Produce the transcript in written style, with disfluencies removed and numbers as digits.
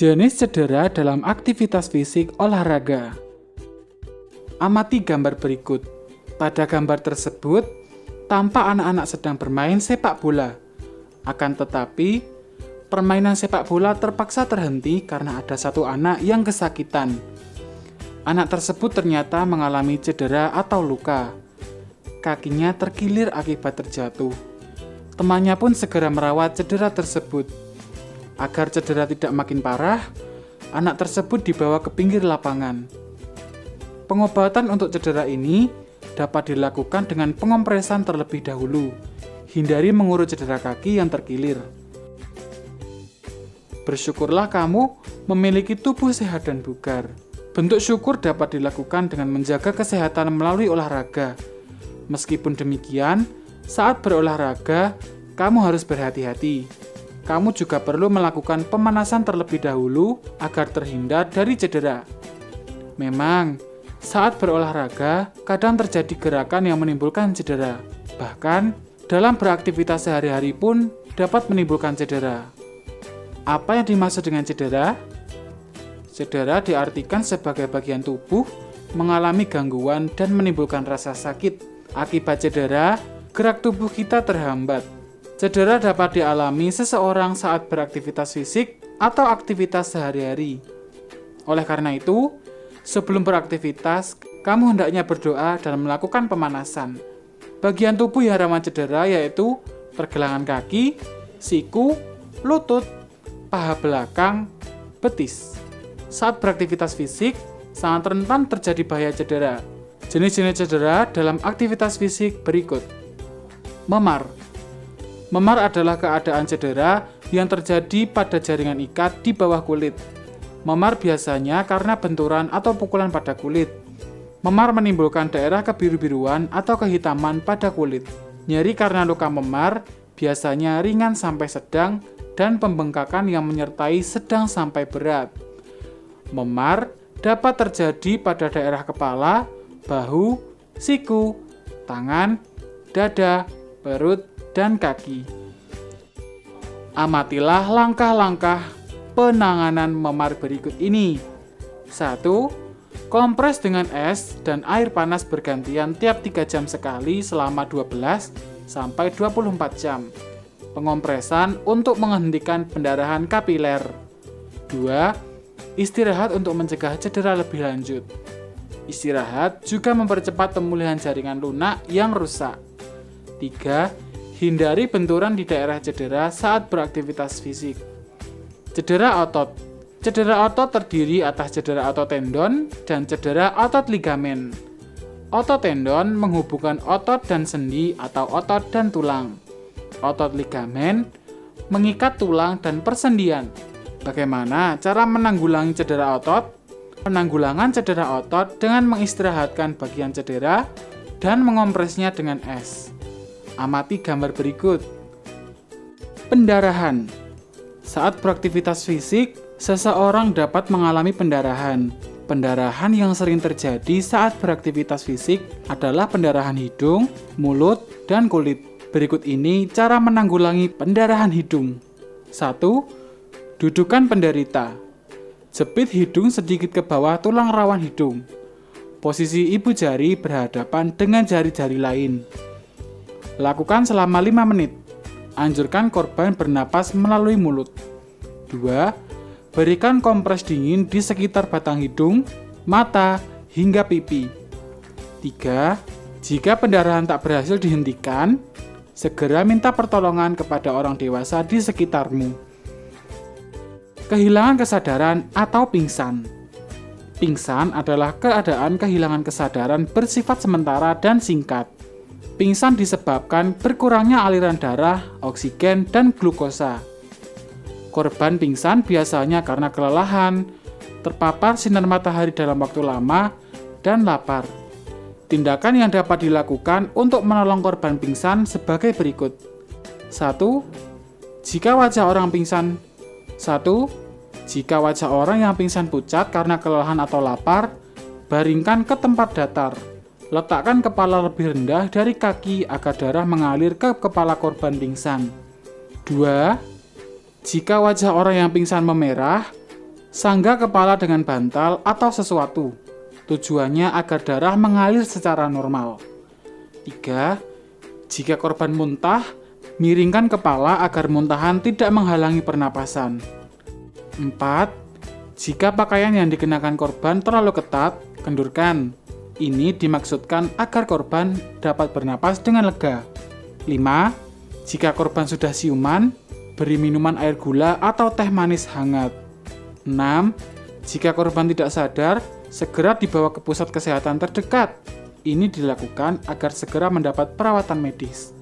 Jenis cedera dalam aktivitas fisik olahraga. Amati gambar berikut. Pada gambar tersebut, tampak anak-anak sedang bermain sepak bola. Akan tetapi, permainan sepak bola terpaksa terhenti karena ada satu anak yang kesakitan. Anak tersebut ternyata mengalami cedera atau luka. Kakinya terkilir akibat terjatuh. Temannya pun segera merawat cedera tersebut. Agar cedera tidak makin parah, anak tersebut dibawa ke pinggir lapangan. Pengobatan untuk cedera ini dapat dilakukan dengan pengompresan terlebih dahulu. Hindari mengurut cedera kaki yang terkilir. Bersyukurlah kamu memiliki tubuh sehat dan bugar. Bentuk syukur dapat dilakukan dengan menjaga kesehatan melalui olahraga. Meskipun demikian, saat berolahraga, kamu harus berhati-hati. Kamu juga perlu melakukan pemanasan terlebih dahulu agar terhindar dari cedera. Memang, saat berolahraga, kadang terjadi gerakan yang menimbulkan cedera. Bahkan, dalam beraktivitas sehari-hari pun dapat menimbulkan cedera. Apa yang dimaksud dengan cedera? Cedera diartikan sebagai bagian tubuh mengalami gangguan dan menimbulkan rasa sakit. Akibat cedera, gerak tubuh kita terhambat. Cedera dapat dialami seseorang saat beraktivitas fisik atau aktivitas sehari-hari. Oleh karena itu, sebelum beraktivitas, kamu hendaknya berdoa dan melakukan pemanasan. Bagian tubuh yang rawan cedera yaitu pergelangan kaki, siku, lutut, paha belakang, betis. Saat beraktivitas fisik, sangat rentan terjadi bahaya cedera. Jenis-jenis cedera dalam aktivitas fisik berikut. Memar. Memar adalah keadaan cedera yang terjadi pada jaringan ikat di bawah kulit. Memar biasanya karena benturan atau pukulan pada kulit. Memar menimbulkan daerah kebiru-biruan atau kehitaman pada kulit. Nyeri karena luka memar biasanya ringan sampai sedang dan pembengkakan yang menyertai sedang sampai berat. Memar dapat terjadi pada daerah kepala, bahu, siku, tangan, dada, perut, dan kaki. Amatilah langkah-langkah penanganan memar berikut ini. 1. Kompres dengan es dan air panas bergantian tiap 3 jam sekali selama 12 sampai 24 jam. Pengompresan untuk menghentikan pendarahan kapiler. 2. Istirahat untuk mencegah cedera lebih lanjut. Istirahat juga mempercepat pemulihan jaringan lunak yang rusak. 3. Hindari benturan di daerah cedera saat beraktivitas fisik. Cedera otot. Cedera otot terdiri atas cedera otot tendon dan cedera otot ligamen. Otot tendon menghubungkan otot dan sendi atau otot dan tulang. Otot ligamen mengikat tulang dan persendian. Bagaimana cara menanggulangi cedera otot? Penanggulangan cedera otot dengan mengistirahatkan bagian cedera dan mengompresnya dengan es. Amati gambar berikut. Pendarahan. Saat beraktivitas fisik, seseorang dapat mengalami pendarahan. Pendarahan yang sering terjadi saat beraktivitas fisik adalah pendarahan hidung, mulut, dan kulit. Berikut ini cara menanggulangi pendarahan hidung. 1. Dudukan penderita. Jepit hidung sedikit ke bawah tulang rawan hidung. Posisi ibu jari berhadapan dengan jari-jari lain. Lakukan selama 5 menit. Anjurkan korban bernapas melalui mulut. 2. Berikan kompres dingin di sekitar batang hidung, mata, hingga pipi. 3. Jika pendarahan tak berhasil dihentikan, segera minta pertolongan kepada orang dewasa di sekitarmu. Kehilangan kesadaran atau pingsan. Pingsan adalah keadaan kehilangan kesadaran bersifat sementara dan singkat. Pingsan disebabkan berkurangnya aliran darah, oksigen, dan glukosa. Korban pingsan biasanya karena kelelahan, terpapar sinar matahari dalam waktu lama, dan lapar. Tindakan yang dapat dilakukan untuk menolong korban pingsan sebagai berikut. 1. Jika wajah orang yang pingsan pucat karena kelelahan atau lapar, baringkan ke tempat datar. Letakkan kepala lebih rendah dari kaki agar darah mengalir ke kepala korban pingsan. 2. Jika wajah orang yang pingsan memerah, Sanggah kepala dengan bantal atau sesuatu. Tujuannya agar darah mengalir secara normal. 3. Jika korban muntah, miringkan kepala agar muntahan tidak menghalangi pernapasan. 4. Jika pakaian yang dikenakan korban terlalu ketat, kendurkan. Ini dimaksudkan agar korban dapat bernapas dengan lega. 5. Jika korban sudah siuman, beri minuman air gula atau teh manis hangat. 6. Jika korban tidak sadar, segera dibawa ke pusat kesehatan terdekat. Ini dilakukan agar segera mendapat perawatan medis.